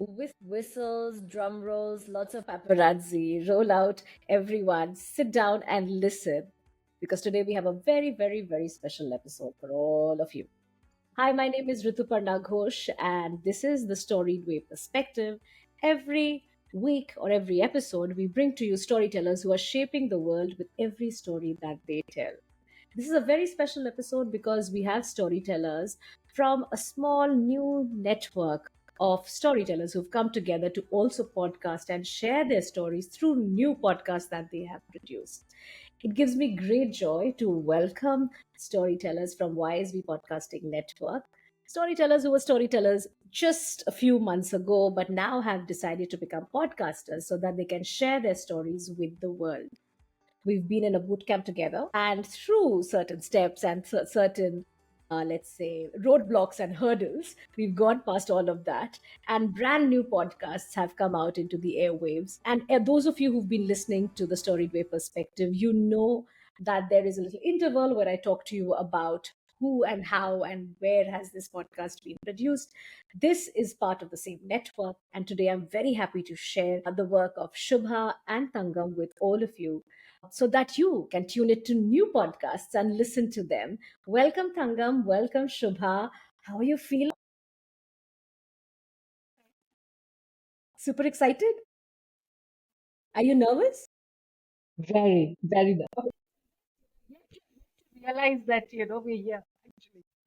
With whistles, drum rolls, lots of paparazzi, roll out, everyone, sit down and listen. Because today we have a very, very, very special episode for all of you. Hi, my name is Rituparna Ghosh, and this is the Storied Way Perspective. Every week or every episode, we bring to you storytellers who are shaping the world with every story that they tell. This is a very special episode because we have storytellers from a small new network of storytellers who've come together to also podcast and share their stories through new podcasts that they have produced. It gives me great joy to welcome storytellers from YSB Podcasting Network. Storytellers who were storytellers just a few months ago, but now have decided to become podcasters so that they can share their stories with the world. We've been in a boot camp together, and through certain steps and certain let's say roadblocks and hurdles, we've gone past all of that, and brand new podcasts have come out into the airwaves. And those of you who've been listening to the Storied Way Perspective, you know that there is a little interval where I talk to you about who and how and where has this podcast been produced. This is part of the same network, and today I'm very happy to share the work of Shubha and Thankam with all of you so that you can tune it to new podcasts and listen to them. Welcome, Thangam. Welcome, Shubha. How are you feeling? Super excited? Are you nervous? Very, very well. Realize that, we're here.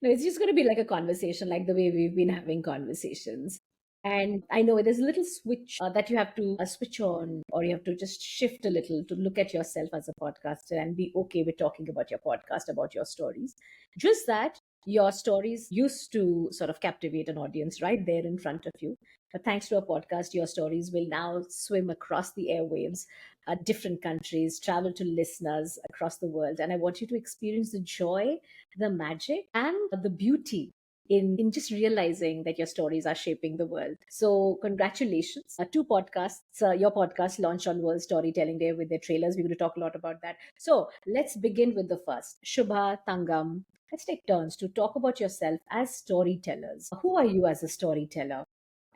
No, it's just going to be like a conversation, like the way we've been having conversations. And I know there's a little switch that you have to switch on, or you have to just shift a little to look at yourself as a podcaster and be okay with talking about your podcast, about your stories. Just that your stories used to sort of captivate an audience right there in front of you. But thanks to a podcast, your stories will now swim across the airwaves, different countries, travel to listeners across the world. And I want you to experience the joy, the magic, and the beauty in just realizing that your stories are shaping the world. So, congratulations. Two podcasts, your podcast launched on World Storytelling Day with their trailers. We're going to talk a lot about that. So, let's begin with the first. Shubha, Tangam, let's take turns to talk about yourself as storytellers. Who are you as a storyteller?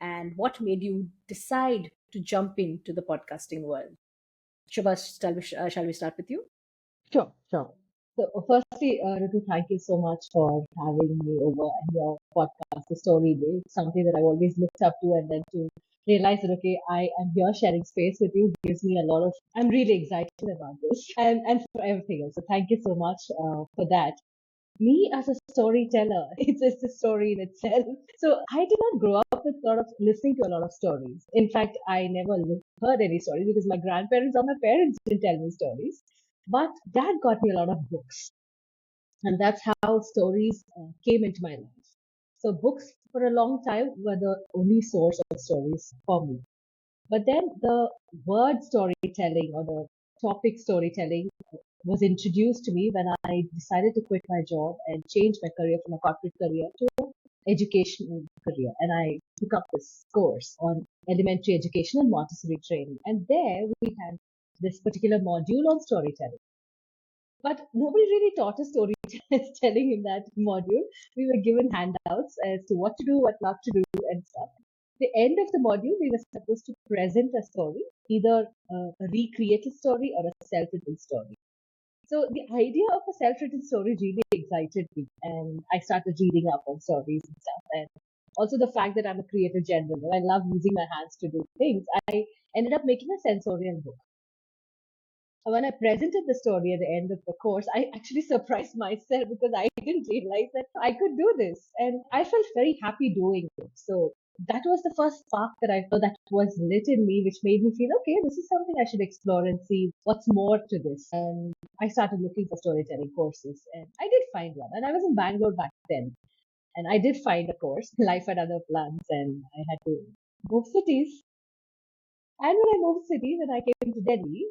And what made you decide to jump into the podcasting world? Shubha, shall we start with you? Sure, sure. So, firstly, Ritu, thank you so much for having me over and your podcast, The Story Day. It's something that I've always looked up to, and then to realize that, okay, I am here sharing space with you gives me a lot of, I'm really excited about this and for everything else. So, thank you so much for that. Me as a storyteller, it's just a story in itself. So I did not grow up with a lot of listening to a lot of stories. In fact, I never heard any stories because my grandparents or my parents didn't tell me stories. But dad got me a lot of books, and that's how stories came into my life. So books for a long time were the only source of stories for me. But then the word storytelling or the topic storytelling was introduced to me when I decided to quit my job and change my career from a corporate career to educational career. And I took up this course on elementary education and Montessori training. And there we had this particular module on storytelling. But nobody really taught us storytelling in that module. We were given handouts as to what to do, what not to do, and stuff. The end of the module, we were supposed to present a story, either a recreated story or a self-written story. So the idea of a self-written story really excited me, and I started reading up on stories and stuff. And also the fact that I'm a creative general, I love using my hands to do things. I ended up making a sensorial book. And when I presented the story at the end of the course, I actually surprised myself because I didn't realize that I could do this, and I felt very happy doing it. So that was the first spark that I felt that was lit in me, which made me feel, okay, this is something I should explore and see what's more to this. And I started looking for storytelling courses, and I did find one. And I was in Bangalore back then, and I did find a course, Life and Other Plans, and I had to move cities. And when I moved cities and I came to Delhi,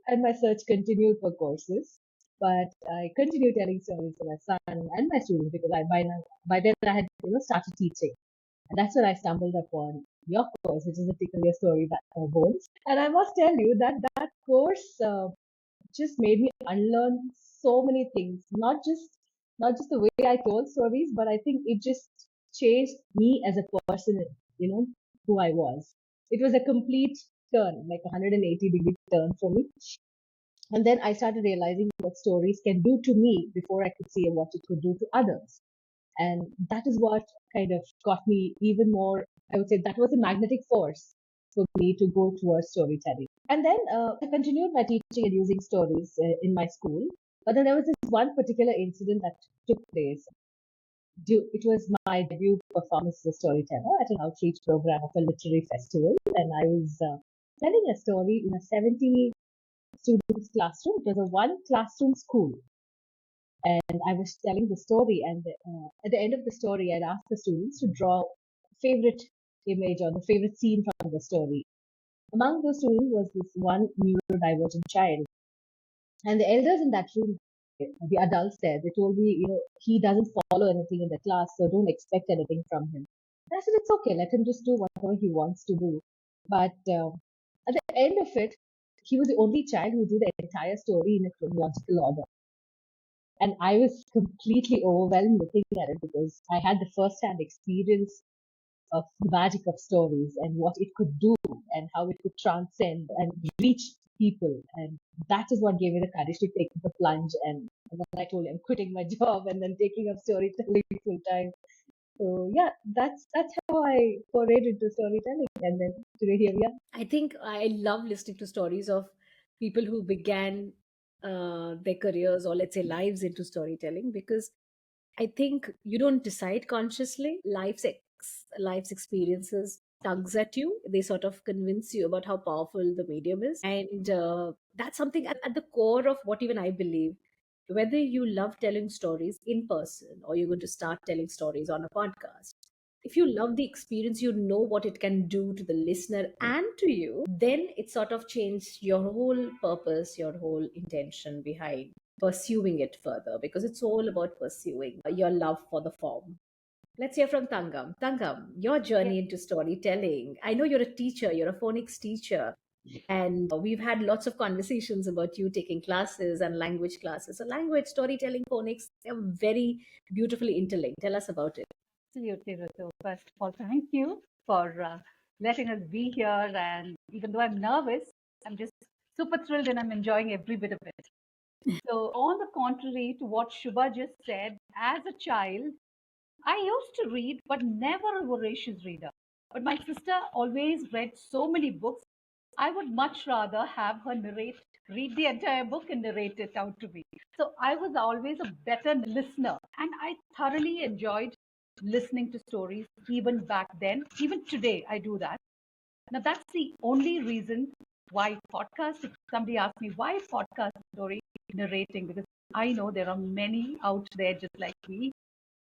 and my search continued for courses. But I continued telling stories to my son and my students because by then I had started teaching, and that's when I stumbled upon your course, which is a Tickle Your Story Bones. And I must tell you that that course just made me unlearn so many things. Not just the way I told stories, but I think it just changed me as a person. You know, who I was. It was a complete turn, like a 180-degree turn for me. And then I started realizing what stories can do to me before I could see what it could do to others. And that is what kind of got me even more, I would say that was a magnetic force for me to go towards storytelling. And then I continued my teaching and using stories in my school. But then there was this one particular incident that took place. It was my debut performance as a storyteller at an outreach program of a literary festival. And I was telling a story in a 70 students classroom. It was a one classroom school. And I was telling the story. And at the end of the story, I'd asked the students to draw favorite image or the favorite scene from the story. Among those students was this one neurodivergent child. And the elders in that room, the adults there, they told me, he doesn't follow anything in the class, so don't expect anything from him. And I said, it's okay, let him just do whatever he wants to do. But at the end of it, he was the only child who drew the entire story in a chronological order. And I was completely overwhelmed looking at it because I had the first hand experience of the magic of stories and what it could do and how it could transcend and reach people. And that is what gave me the courage to take the plunge. And then I told you I'm quitting my job and then taking up storytelling full time. So yeah, that's how I forayed into storytelling. And then today here we are. I think I love listening to stories of people who began their careers or, let's say, lives into storytelling, because I think you don't decide consciously. Life's experiences tugs at you. They sort of convince you about how powerful the medium is, and that's something at the core of what even I believe. Whether you love telling stories in person or you're going to start telling stories on a podcast, if you love the experience, you know what it can do to the listener and to you, then it sort of changes your whole purpose, your whole intention behind pursuing it further, because it's all about pursuing your love for the form. Let's hear from Thankam. Thankam, your Yeah. journey into storytelling. I know you're a teacher, you're a phonics teacher, and we've had lots of conversations about you taking classes and language classes. So, language, storytelling, phonics, they're very beautifully interlinked. Tell us about it. Absolutely, Ritu. First of all, thank you for letting us be here. And even though I'm nervous, I'm just super thrilled and I'm enjoying every bit of it. So, on the contrary to what Shubha just said, as a child, I used to read, but never a voracious reader. But my sister always read so many books. I would much rather have her read the entire book and narrate it out to me. So I was always a better listener, and I thoroughly enjoyed listening to stories even back then. Even today, I do that. Now, that's the only reason why podcast. If somebody asks me why podcast story narrating, because I know there are many out there just like me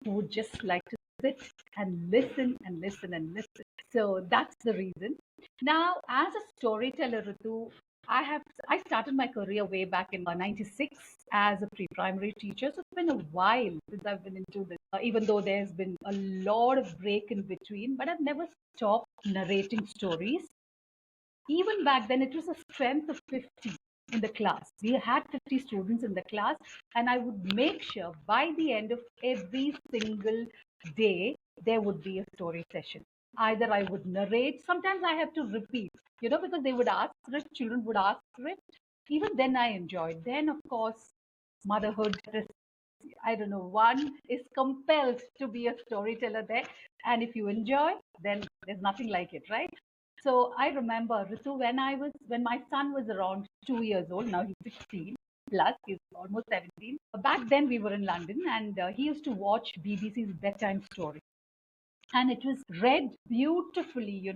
who would just like to sit and listen and listen and listen. So that's the reason. Now, as a storyteller, Ritu, I started my career way back in '96 as a pre-primary teacher. So it's been a while since I've been into this. Even though there's been a lot of break in between, but I've never stopped narrating stories. Even back then, it was a strength of 50 in the class. We had 50 students in the class, and I would make sure by the end of every single day, there would be a story session. Either I would narrate, sometimes I have to repeat, because they would ask for it, children would ask for it. Even then, I enjoyed. Then, of course, motherhood, I don't know, one is compelled to be a storyteller there. And if you enjoy, then there's nothing like it, right? So I remember, Ritu, when my son was around 2 years old, now he's 16 plus, he's almost 17. Back then we were in London, and he used to watch BBC's bedtime story. And it was read beautifully,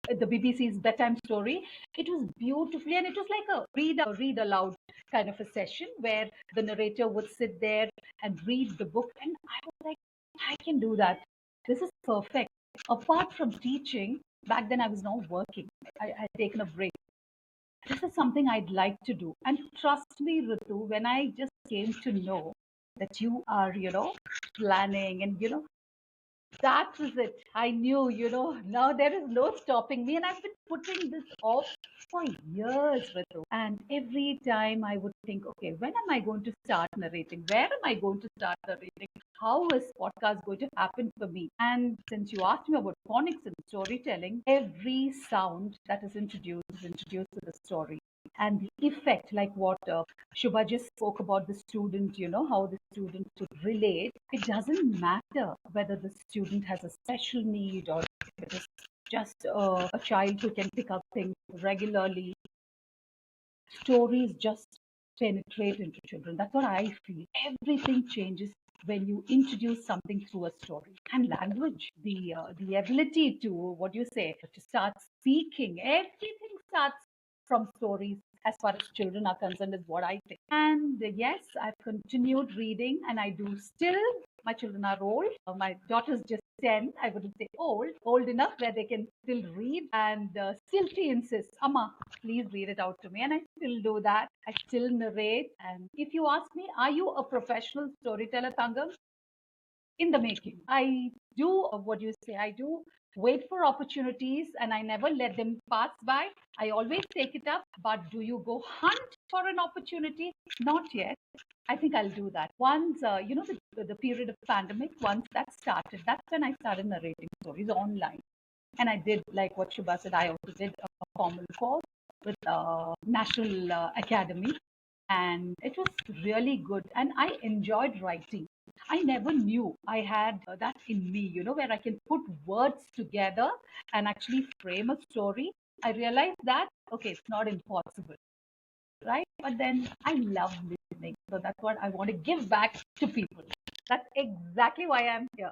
the BBC's bedtime story. It was beautifully, and it was like a read aloud kind of a session where the narrator would sit there and read the book. And I was like, I can do that. This is perfect. Apart from teaching, back then I was not working. I had taken a break. This is something I'd like to do. And trust me, Ritu, when I just came to know that you are, planning and, That was it. I knew, now there is no stopping me. And I've been putting this off for years, Ritu. And every time I would think, okay, when am I going to start narrating? Where am I going to start narrating? How is podcast going to happen for me? And since you asked me about phonics and storytelling, every sound that is introduced to the story. And the effect, like what Shubha just spoke about the student, how the student should relate. It doesn't matter whether the student has a special need or if it is just a child who can pick up things regularly. Stories just penetrate into children. That's what I feel. Everything changes when you introduce something through a story. And language, the ability to, what do you say, to start speaking, everything starts from stories as far as children are concerned, is what I think. And yes, I've continued reading, and I do still. My children are old. My daughter's just 10. I wouldn't say old enough where they can still read. And still she insists, Amma, please read it out to me. And I still do that. I still narrate. And if you ask me, are you a professional storyteller, Thankam? In the making. I do, what do you say? I do wait for opportunities and I never let them pass by. I always take it up. But do you go hunt for an opportunity? Not yet. I think I'll do that. Once, the period of pandemic, once that started, that's when I started narrating stories online. And I did, like what Shubha said, I also did a formal course with National Academy. And it was really good. And I enjoyed writing. I never knew I had that in me, where I can put words together and actually frame a story. I realized that, okay, it's not impossible, right? But then I love listening. So that's what I want to give back to people. That's exactly why I'm here.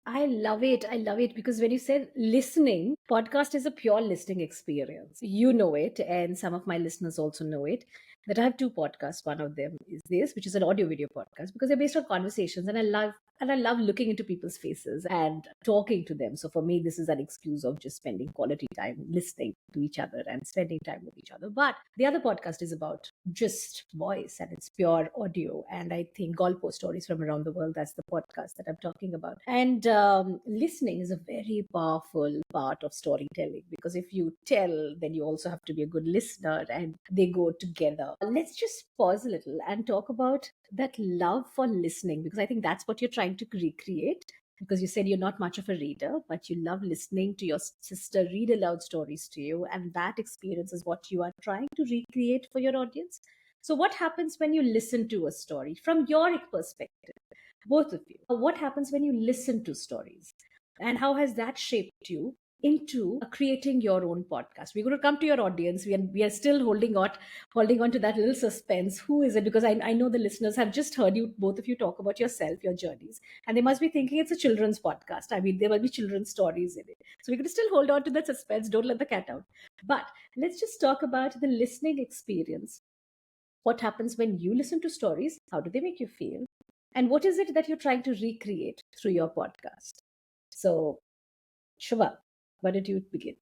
I love it. I love it because when you said listening, podcast is a pure listening experience. You know it, and some of my listeners also know it. That I have two podcasts. One of them is this, which is an audio video podcast because they're based on conversations, and I love looking into people's faces and talking to them. So for me, this is an excuse of just spending quality time listening to each other and spending time with each other. But the other podcast is about just voice and it's pure audio. And I think Golpo Stories from Around the World, that's the podcast that I'm talking about. And listening is a very powerful part of storytelling because if you tell, then you also have to be a good listener and they go together. Let's just pause a little and talk about that love for listening because I think that's what you're trying to recreate because you said you're not much of a reader, but you love listening to your sister read aloud stories to you. And that experience is what you are trying to recreate for your audience. So, what happens when you listen to a story from your perspective, both of you? What happens when you listen to stories? And how has that shaped you into creating your own podcast? We're going to come to your audience. We are still holding on to that little suspense. Who is it? Because I know the listeners have just heard you, both of you, talk about yourself, your journeys, and they must be thinking it's a children's podcast. I mean, there will be children's stories in it. So we're going to still hold on to that suspense. Don't let the cat out. But let's just talk about the listening experience. What happens when you listen to stories? How do they make you feel? And what is it that you're trying to recreate through your podcast? So, Shubha, why don't you begin?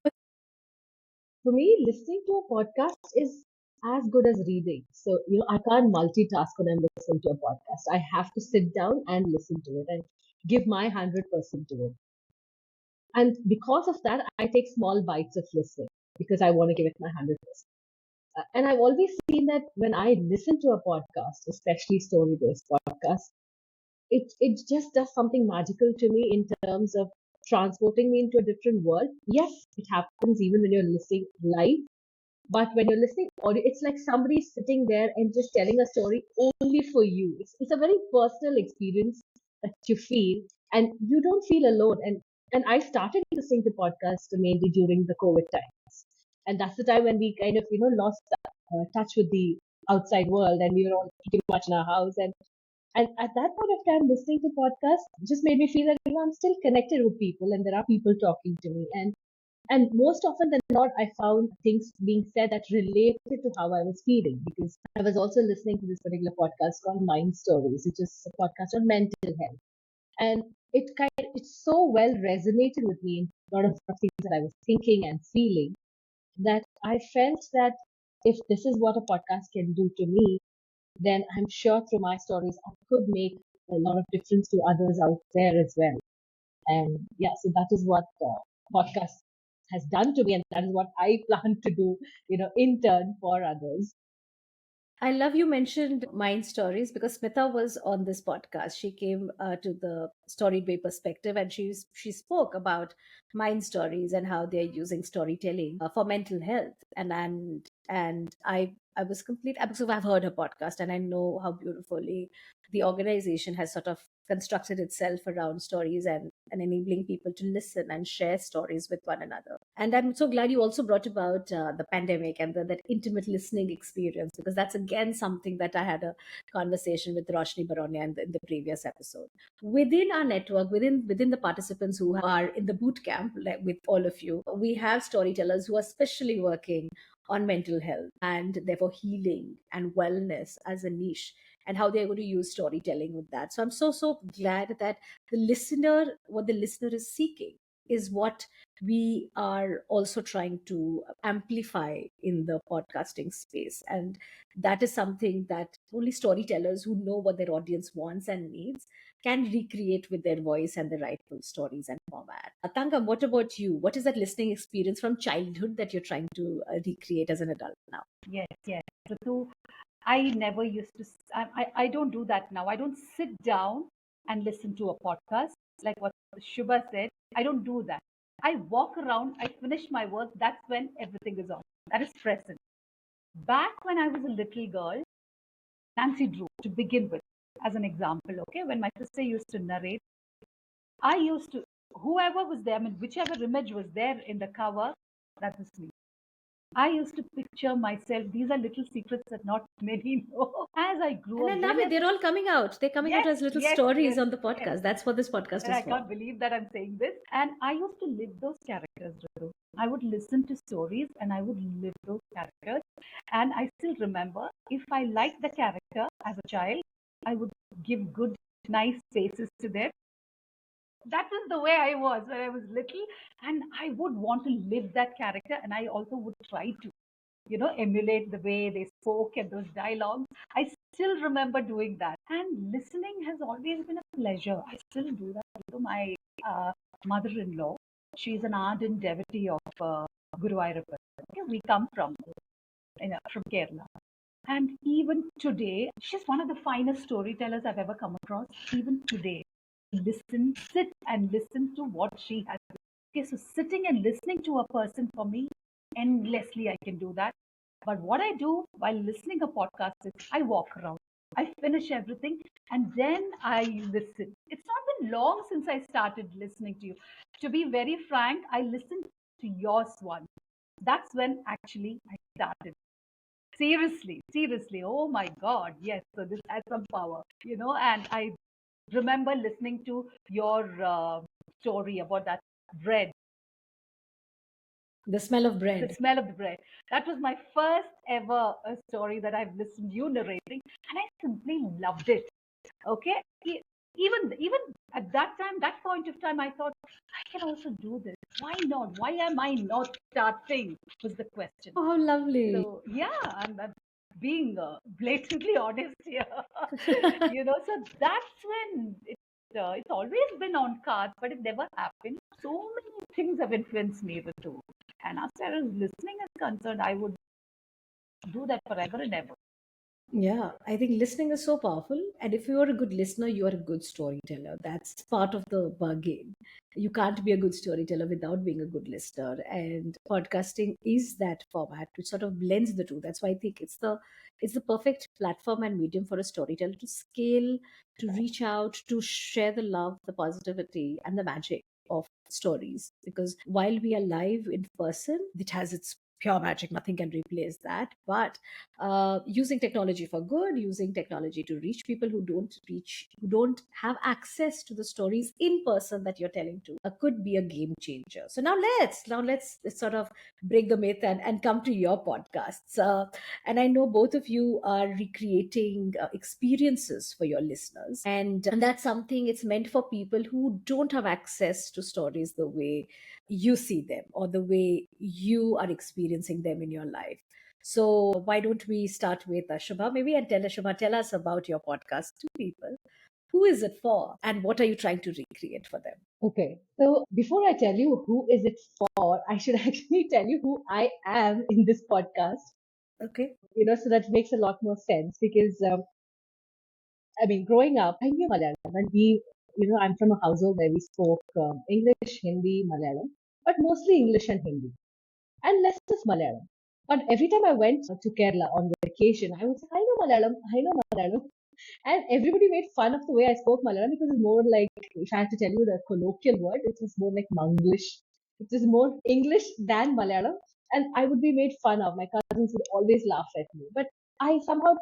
For me, listening to a podcast is as good as reading. So, I can't multitask when I'm listening to a podcast. I have to sit down and listen to it and give my 100% to it. And because of that, I take small bites of listening because I want to give it my 100%. And I've always seen that when I listen to a podcast, especially story-based podcasts, it just does something magical to me in terms of transporting me into a different world. Yes, it happens even when you're listening live, but when you're listening audio, it's like somebody sitting there and just telling a story only for you. It's a very personal experience that you feel, and you don't feel alone. And I started listening to podcasts mainly during the COVID times, and that's the time when we kind of lost touch with the outside world, and we were all pretty much in our house. And at that point of time, listening to podcasts just made me feel that I'm still connected with people, and there are people talking to me, and most often than not, I found things being said that related to how I was feeling because I was also listening to this particular podcast called Mind Stories, which is a podcast on mental health. And it so well resonated with me in a lot of things that I was thinking and feeling that I felt that if this is what a podcast can do to me, then I'm sure through my stories I could make a lot of difference to others out there as well. And yeah, so that is what podcast has done to me, and that is what I plan to do, in turn for others. I love you mentioned mind stories because Smitha was on this podcast. She came to the Storied Way Perspective, and she spoke about mind stories and how they're using storytelling for mental health. And I was complete because I've heard her podcast and I know how beautifully the organization has sort of constructed itself around stories and enabling people to listen and share stories with one another. And I'm so glad you also brought about the pandemic and that intimate listening experience, because that's again something that I had a conversation with Roshni Baronia in the previous episode. Within our network, within the participants who are in the boot camp, like with all of you, we have storytellers who are specially working on mental health and therefore healing and wellness as a niche, and how they're going to use storytelling with that. So I'm so glad that what the listener is seeking is what we are also trying to amplify in the podcasting space. And that is something that only storytellers who know what their audience wants and needs can recreate with their voice and the rightful stories and format. Thankam, what about you? What is that listening experience from childhood that you're trying to recreate as an adult now? Yes, yes. Ritu, I never used to, I don't do that now. I don't sit down and listen to a podcast like what Shubha said. I don't do that. I walk around, I finish my work. That's when everything is on. That is present. Back when I was a little girl, Nancy Drew, to begin with, as an example, okay, when my sister used to narrate, I used to, whoever was there, I mean, whichever image was there in the cover, that was me. I used to picture myself. These are little secrets that not many know. As I grew And I up, love it. They're all coming out. They're coming out yes, as little yes, stories yes, on the yes. podcast. That's what this podcast And is I for. can't believe that I'm saying this. And I used to live those characters, Ritu. I would listen to stories and I would live those characters. And I still remember, if I liked the character as a child, I would give good, nice faces to them. That was the way I was when I was little. And I would want to live that character. And I also would try to, emulate the way they spoke and those dialogues. I still remember doing that. And listening has always been a pleasure. I still do that. My uh, mother-in-law, she's an ardent devotee of Guru Ayappa. Okay, we come from Kerala. And even today, she's one of the finest storytellers I've ever come across. Even today, sit and listen to what she has. Okay, so sitting and listening to a person, for me, endlessly I can do that. But what I do while listening a podcast is I walk around. I finish everything and then I listen. It's not been long since I started listening to you. To be very frank, I listened to yours once. That's when actually I started. Seriously, seriously. Oh my God. Yes. So this has some power, and I remember listening to your story about that bread, The smell of the bread. smell of the bread. That was my first ever story that I've listened you narrating, and I simply loved it. Okay, even at that time, that point of time, I thought I can also do this. Why not? Why am I not starting? Was the question. Oh, how lovely. So yeah, I'm being blatantly honest here. So that's when it's always been on cards, but it never happened. So many things have influenced me with too. And as far as listening is concerned, I would do that forever and ever. Yeah, I think listening is so powerful. And if you are a good listener, you are a good storyteller. That's part of the bargain. You can't be a good storyteller without being a good listener. And podcasting is that format which sort of blends the two. That's why I think it's the perfect platform and medium for a storyteller to scale, to reach out, to share the love, the positivity, and the magic of stories. Because while we are live in person, it has its pure magic. Nothing can replace that. But using technology for good, using technology to reach people who don't have access to the stories in person that you're telling to, could be a game changer. So now let's sort of break the myth and come to your podcasts. And I know both of you are recreating experiences for your listeners, and that's something, it's meant for people who don't have access to stories the way you see them or the way you are experiencing them in your life. So why don't we start with Shubha maybe, and tell us about your podcast to people. Who is it for? And what are you trying to recreate for them? Okay, so before I tell you who is it for, I should actually tell you who I am in this podcast. Okay. So that makes a lot more sense because I mean, growing up, I knew Malayalam, and I'm from a household where we spoke English, Hindi, Malayalam, but mostly English and Hindi, and less of Malayalam. But every time I went to Kerala on vacation, I would say, I know Malayalam, I know Malayalam. And everybody made fun of the way I spoke Malayalam because it's more like, if I had to tell you the colloquial word, it was more like Manglish. It was more English than Malayalam. And I would be made fun of. My cousins would always laugh at me. But I somehow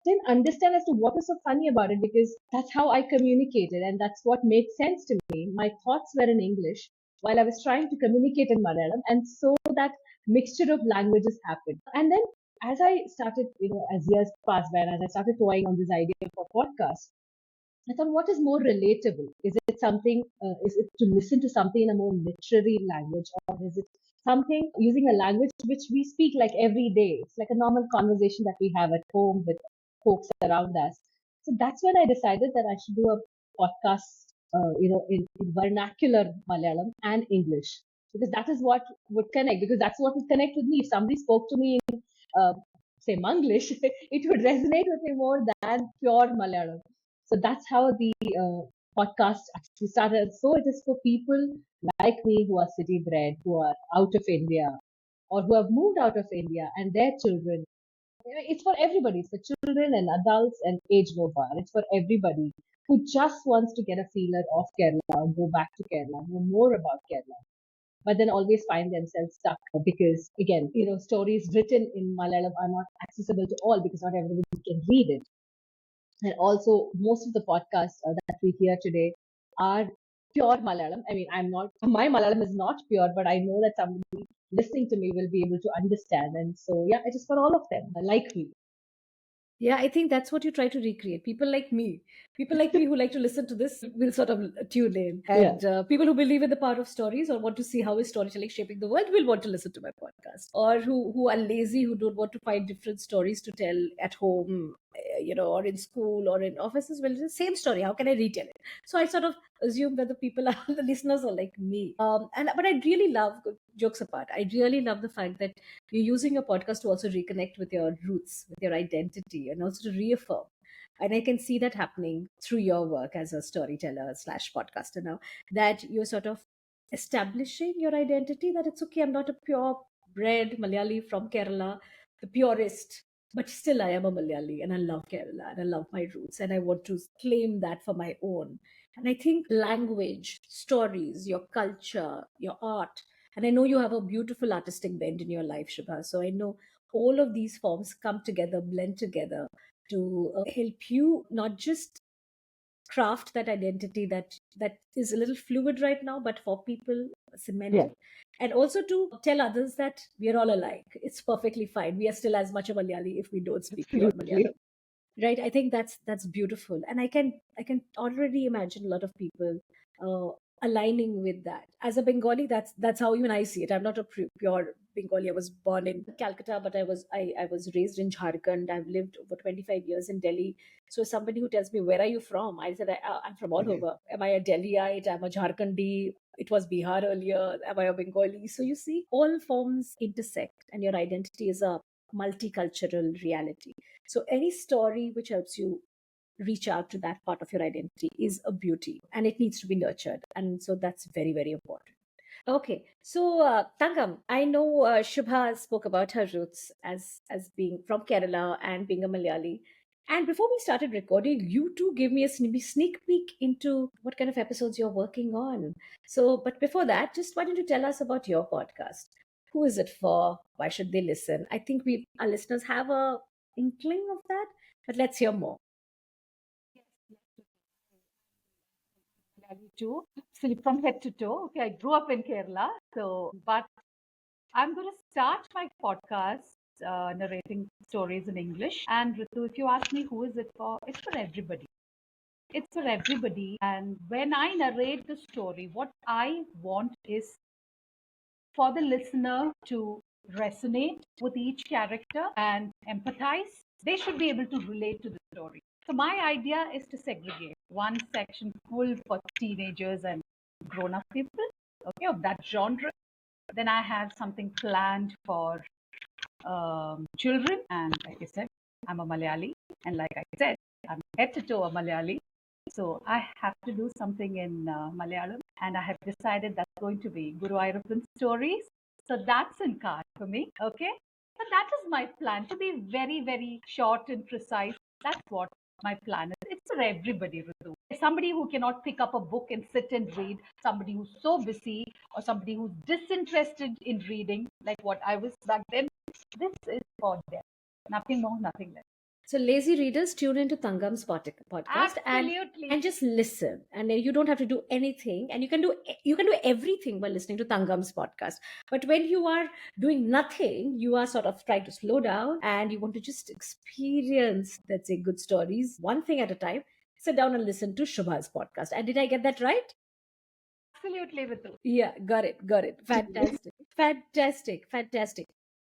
didn't understand as to what was so funny about it because that's how I communicated and that's what made sense to me. My thoughts were in English while I was trying to communicate in Malayalam, and so that mixture of languages happened. And then as I started, as years passed by and as I started toying on this idea of a podcast, I thought, what is more relatable? Is it to listen to something in a more literary language, or is it something using a language which we speak like every day? It's like a normal conversation that we have at home with folks around us. So that's when I decided that I should do a podcast, in vernacular Malayalam and English, because that is what would connect, because that's what would connect with me. If somebody spoke to me in, say, Manglish, it would resonate with me more than pure Malayalam. So that's how the podcast actually started. So it is for people like me who are city bred, who are out of India, or who have moved out of India and their children. It's for everybody. It's for children and adults and age no bar. It's for everybody who just wants to get a feeler of Kerala, go back to Kerala, know more about Kerala, but then always find themselves stuck because, again, stories written in Malayalam are not accessible to all because not everybody can read it. And also, most of the podcasts that we hear today are pure Malayalam. I mean, my Malayalam is not pure, but I know that somebody listening to me will be able to understand. And so, yeah, it is for all of them, like me. Yeah, I think that's what you try to recreate. People like me who like to listen to this will sort of tune in, Yeah, and people who believe in the power of stories or want to see how is storytelling shaping the world will want to listen to my podcast. Or who are lazy, who don't want to find different stories to tell at home, or in school or in offices. Well, it's the same story. How can I retell it? So I sort of assume that the people are the listeners are like me. And but I really love, jokes apart, I really love the fact that you're using your podcast to also reconnect with your roots, with your identity, and also to reaffirm. And I can see that happening through your work as a storyteller slash podcaster now, that you're sort of establishing your identity, that it's okay, I'm not a pure bred Malayali from Kerala, the purest, but still I am a Malayali and I love Kerala and I love my roots and I want to claim that for my own. And I think language, stories, your culture, your art, and I know you have a beautiful artistic bend in your life, Shubha. So I know all of these forms come together, blend together to help you not just craft that identity that is a little fluid right now, but for people, cement yeah, it. And also to tell others that we are all alike. It's perfectly fine. We are still as much a Malayali if we don't speak pure absolutely. Malayalam. Right, I think that's beautiful, and I can already imagine a lot of people uh, aligning with that. As a Bengali, that's how even I see it. I'm not a pure Bengali. I was born in Calcutta, but I was raised in Jharkhand. I've lived over 25 years in Delhi. So somebody who tells me, where are you from, I said, I'm from all over. Am I a Delhiite? I'm a Jharkhandi. It was Bihar earlier. Am I a Bengali? So you see, all forms intersect, and your identity is a multicultural reality. So any story which helps you reach out to that part of your identity is a beauty, and it needs to be nurtured. And so that's very, very important. Okay, so Thankam, I know Shubha spoke about her roots as being from Kerala and being a Malayali. And before we started recording, you two gave me a sneak peek into what kind of episodes you're working on. So, but before that, just why don't you tell us about your podcast? Who is it for? Why should they listen? I think our listeners have a inkling of that, but let's hear more. Delhi too, absolutely from head to toe. Okay, I grew up in Kerala, but I'm going to start my podcast narrating stories in English. And Ritu, if you ask me who is it for, it's for everybody. It's for everybody. And when I narrate the story, what I want is for the listener to resonate with each character and empathize. They should be able to relate to the story. So my idea is to segregate one section full for teenagers and grown-up people, okay, of that genre. Then I have something planned for children, and like I said, I'm a Malayali, and like I said, I'm head to toe a Malayali. So I have to do something in Malayalam, and I have decided that's going to be Guru Ayurappan stories. So that's in card for me, okay? But that is my plan to be very, very short and precise. That's what my plan is. It's for everybody, Ritu. Somebody who cannot pick up a book and sit and read, somebody who's so busy, or somebody who's disinterested in reading, like what I was back then. This is for them. Nothing more, nothing less. So lazy readers, tune into Thankam's podcast Absolutely. and just listen. And you don't have to do anything, and you can do everything by listening to Thankam's podcast. But when you are doing nothing, you are sort of trying to slow down and you want to just experience, let's say, good stories, one thing at a time. Sit down and listen to Shubha's podcast. And did I get that right? Absolutely, Ritu. Yeah, got it. Fantastic. Fantastic.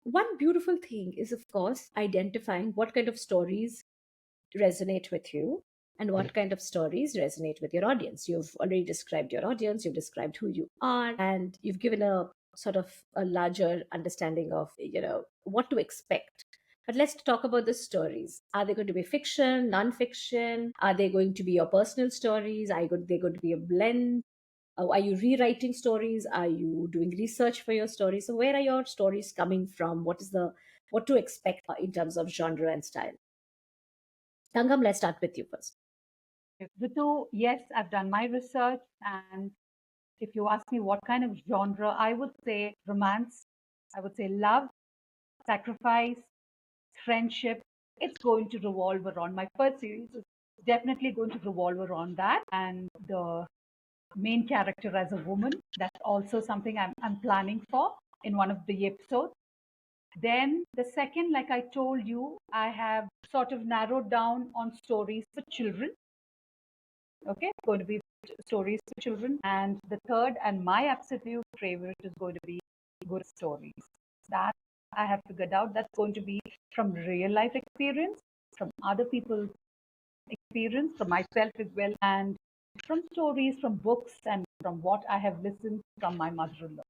One beautiful thing is, of course, identifying what kind of stories resonate with you and what kind of stories resonate with your audience. You've already described your audience, you've described who you are, and you've given a sort of a larger understanding of, what to expect. But let's talk about the stories. Are they going to be fiction, non-fiction? Are they going to be your personal stories? They going to be a blend? Are you rewriting stories? Are you doing research for your stories? So where are your stories coming from? What to expect in terms of genre and style? Tangam, let's start with you first. Ritu, yes, I've done my research, and if you ask me what kind of genre, I would say romance, I would say love, sacrifice, friendship. It's going to revolve around my first series. Is definitely going to revolve around that, and the main character as a woman. That's also something I'm planning for in one of the episodes. Then the second, like I told you, I have sort of narrowed down on stories for children. Okay, it's going to be stories for children. And the third and my absolute favorite is going to be good stories. That I have figured out that's going to be from real life experience, from other people's experience, from myself as well, and from stories, from books, and from what I have listened from my mother-in-law.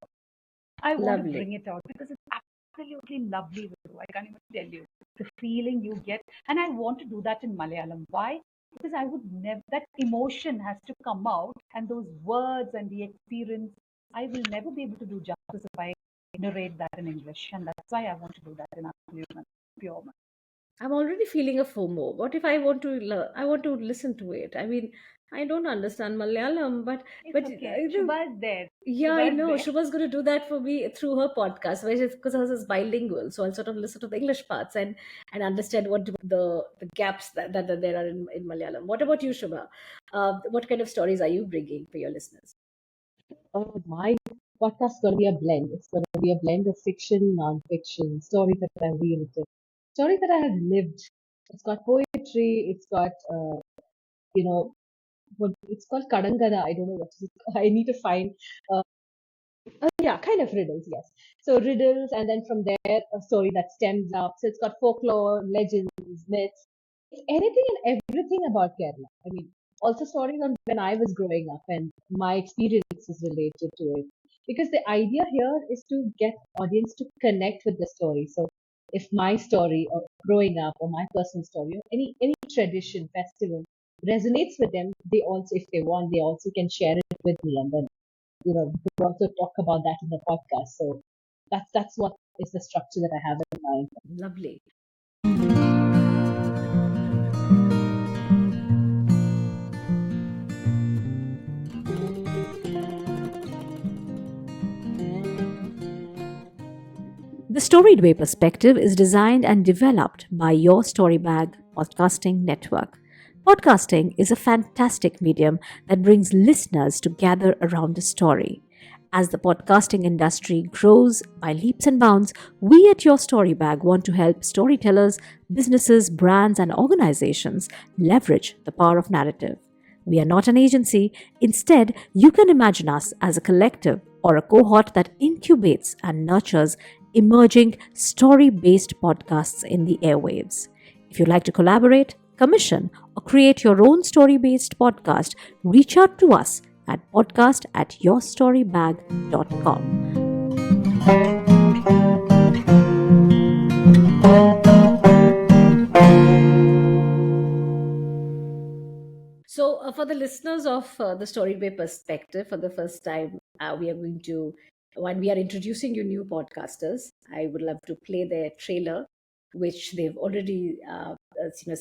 I want to bring it out because it's absolutely lovely. I can't even tell you the feeling you get. And I want to do that in Malayalam. Why? Because I would never, that emotion has to come out, and those words and the experience, I will never be able to do justice if I narrate that in English. And that's why I want to do that in absolute pure. I'm already feeling a FOMO. What if I want to I want to listen to it? I mean, I don't understand Malayalam, but okay. Shubha is there. Yeah, I know. Shubha's going to do that for me through her podcast, because hers is bilingual. So I'll sort of listen to the English parts and understand what the gaps that there are in Malayalam. What about you, Shubha? What kind of stories are you bringing for your listeners? My podcast is going to be a blend. It's going to be a blend of fiction, non-fiction, stories that I've rewritten, stories that I have lived. It's got poetry. It's got, what it's called Kadangada. I don't know what it is. I need to find. Yeah, kind of riddles, yes. So riddles, and then from there, a story that stems up. So it's got folklore, legends, myths. It's anything and everything about Kerala. I mean, also stories on when I was growing up and my experiences related to it. Because the idea here is to get audience to connect with the story. So if my story of growing up or my personal story or any tradition, festival resonates with them, they also, if they want, they also can share it with me, and then we also talk about that in the podcast. So that's what is the structure that I have in mind. Lovely. The Storied Way Perspective is designed and developed by your Storybag Podcasting Network. Podcasting is a fantastic medium that brings listeners to gather around a story. As the podcasting industry grows by leaps and bounds, we at Your Storybag want to help storytellers, businesses, brands, and organizations leverage the power of narrative. We are not an agency. Instead, you can imagine us as a collective or a cohort that incubates and nurtures emerging story-based podcasts in the airwaves. If you'd like to collaborate, commission, or create your own story based podcast, reach out to us at podcast@yourstorybag.com. So, for the listeners of the Storied Way Perspective, for the first time, we are going to, when we are introducing you new podcasters, I would love to play their trailer, which they've already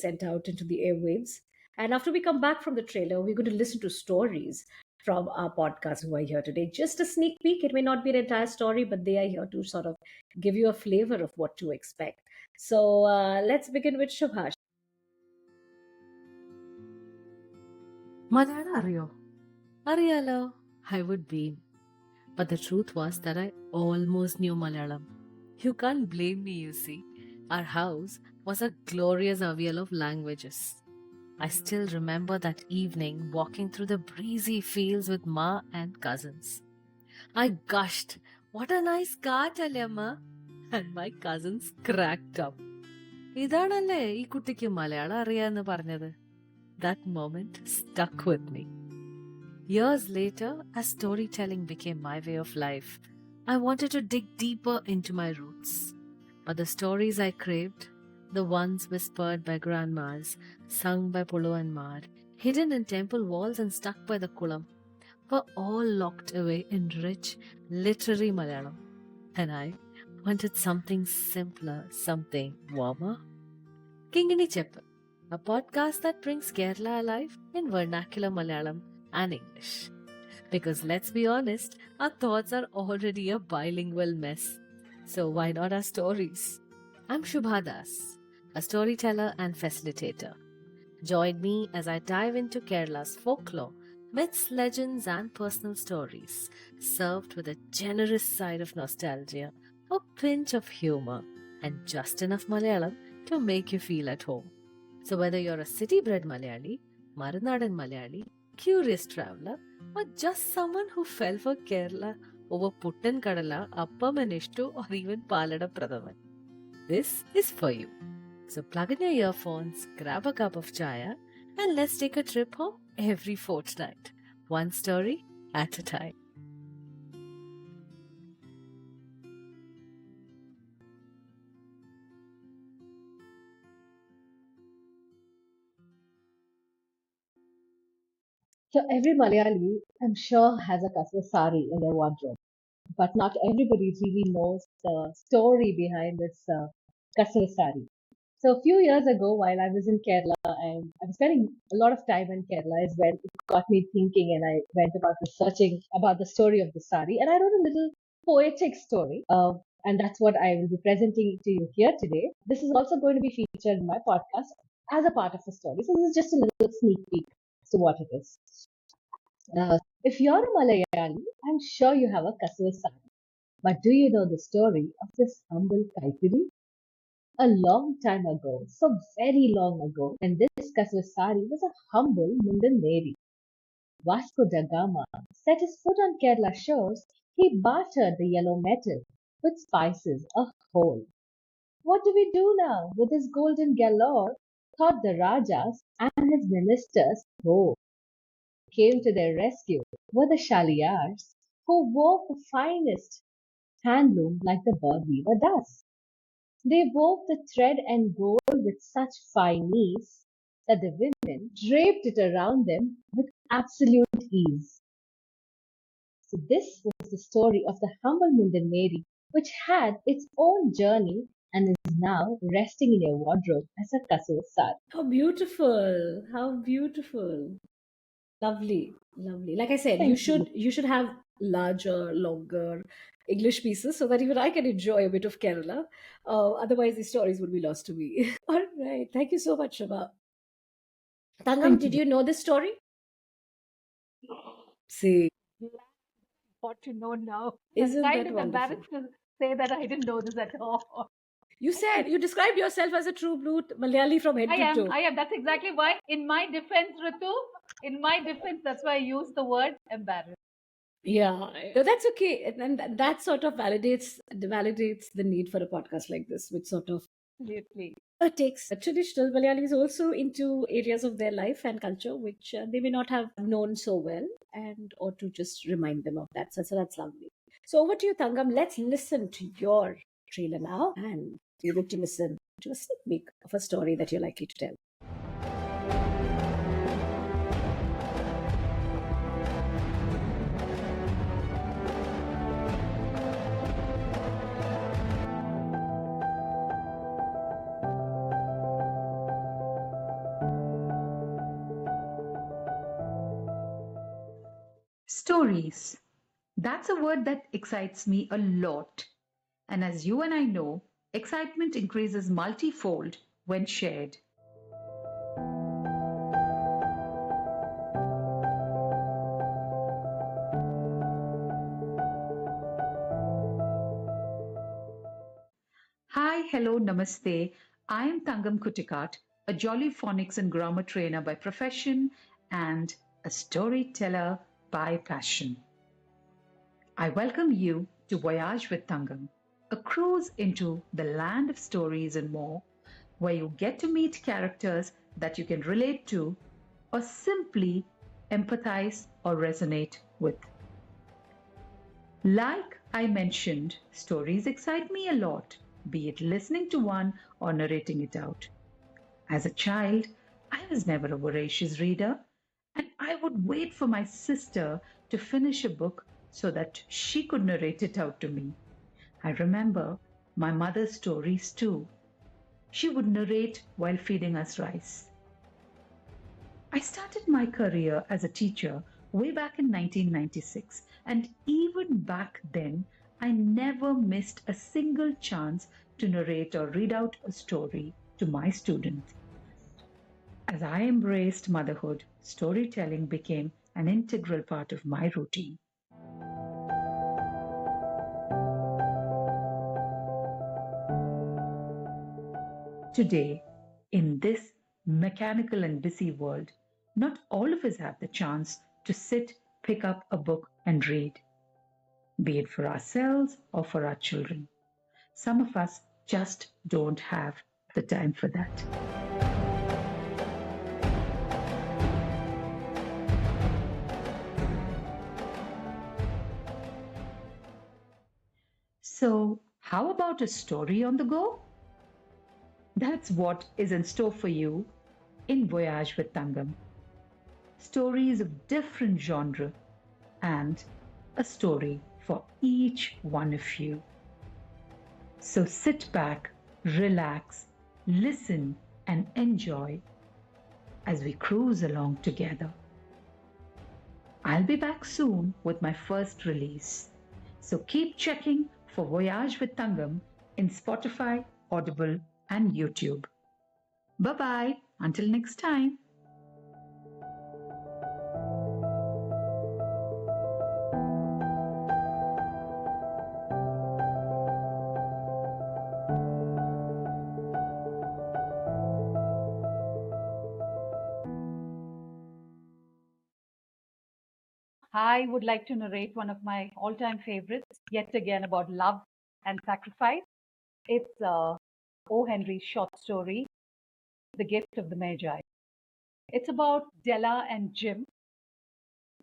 sent out into the airwaves. And after we come back from the trailer, we're going to listen to stories from our podcast who are here today. Just a sneak peek. It may not be an entire story, but they are here to sort of give you a flavor of what to expect. So let's begin with Shubha. Malayalam അറിയോ? അറിയാലോ. I would be. But the truth was that I almost knew Malayalam. You can't blame me, you see. Our house was a glorious avial of languages. I still remember that evening walking through the breezy fields with Ma and cousins. I gushed, "What a nice car, Chalyamma!" And my cousins cracked up. ഇതാണല്ലേ ഈ കുട്ടിക്ക് മലയാളം അറിയാന്ന് പറഞ്ഞത്. That moment stuck with me. Years later, as storytelling became my way of life, I wanted to dig deeper into my roots. But the stories I craved, the ones whispered by grandmas, sung by Pulu and Mar, hidden in temple walls and stuck by the kulam, were all locked away in rich, literary Malayalam. And I wanted something simpler, something warmer. Kinkini Cheppu, a podcast that brings Kerala alive in vernacular Malayalam and English. Because let's be honest, our thoughts are already a bilingual mess. So why not our stories? I'm Shubha Das, a storyteller and facilitator. Join me as I dive into Kerala's folklore, myths, legends, and personal stories, served with a generous side of nostalgia, a pinch of humor, and just enough Malayalam to make you feel at home. So whether you're a city-bred Malayali, Marunadan Malayali, curious traveler, or just someone who fell for Kerala over Puttan Kadala, Appam and Ishtu, or even Palada Pradhaman, this is for you. So plug in your earphones, grab a cup of chaya, and let's take a trip home every fortnight, one story at a time. So every Malayali, I'm sure, has a Kasva sari in their wardrobe, but not everybody really knows the story behind this Kasva sari. So a few years ago, while I was in Kerala and I was spending a lot of time in Kerala, is when it got me thinking, and I went about researching about the story of the sari, and I wrote a little poetic story, and that's what I will be presenting to you here today. This is also going to be featured in my podcast as a part of the story. So this is just a little sneak peek to what it is. If you're a Malayali, I'm sure you have a Kasva sari. But do you know the story of this humble Kaitiri? A long time ago, so very long ago, when this Kasvasari was a humble Mundan Neri, Vasco da Gama set his foot on Kerala shores, he bartered the yellow metal with spices a whole. What do we do now with this golden galore? Thought the Rajas and his ministers. Oh, came to their rescue were the Shaliyars, who wove the finest handloom like the bird weaver does. They wove the thread and gold with such fine ease that the women draped it around them with absolute ease. So this was the story of the humble Mundan Mary, which had its own journey and is now resting in your wardrobe as a Kasur sari. How beautiful! How beautiful! Lovely, lovely. Like I said, Thank you. you should have larger, longer English pieces so that even I can enjoy a bit of Kerala. Otherwise, these stories would be lost to me. All right. Thank you so much, Shubha. Tangam, Thank did you. you know this story? See, What to know now? I'm isn't kind that of wonderful? embarrassed to say that I didn't know this at all. You said you described yourself as a true blue Malayali from head I to am. toe. I am. That's exactly why, in my defense, Ritu, in my defense, that's why I use the word embarrassed. Yeah, no, that's okay, and that sort of validates the need for a podcast like this, which sort of Absolutely. takes traditional Malayalis also into areas of their life and culture which they may not have known so well, and or to just remind them of that. So that's lovely. So over to you, Thankam. Let's listen to your trailer now, and you get to listen to a sneak peek of a story that you're likely to tell. Stories. That's a word that excites me a lot. And as you and I know, excitement increases multifold when shared. Hi, hello, namaste. I am Thankam Kuttikat, a jolly phonics and grammar trainer by profession and a storyteller by passion. I welcome you to Voyage with Thankam, a cruise into the land of stories and more, where you get to meet characters that you can relate to or simply empathize or resonate with. Like I mentioned, stories excite me a lot, be it listening to one or narrating it out. As a child, I was never a voracious reader, and I would wait for my sister to finish a book so that she could narrate it out to me. I remember my mother's stories too. She would narrate while feeding us rice. I started my career as a teacher way back in 1996, and even back then, I never missed a single chance to narrate or read out a story to my students. As I embraced motherhood, storytelling became an integral part of my routine. Today, in this mechanical and busy world, not all of us have the chance to sit, pick up a book, and read, be it for ourselves or for our children. Some of us just don't have the time for that. So, how about a story on the go? That's what is in store for you in Voyage with Thankam. Stories of different genre and a story for each one of you. So sit back, relax, listen, and enjoy as we cruise along together. I'll be back soon with my first release. So keep checking for Voyage with Thankam in Spotify, Audible, and YouTube. Bye bye. Until next time. I would like to narrate one of my all-time favorites, yet again about love and sacrifice. It's O. Henry's short story, The Gift of the Magi. It's about Della and Jim,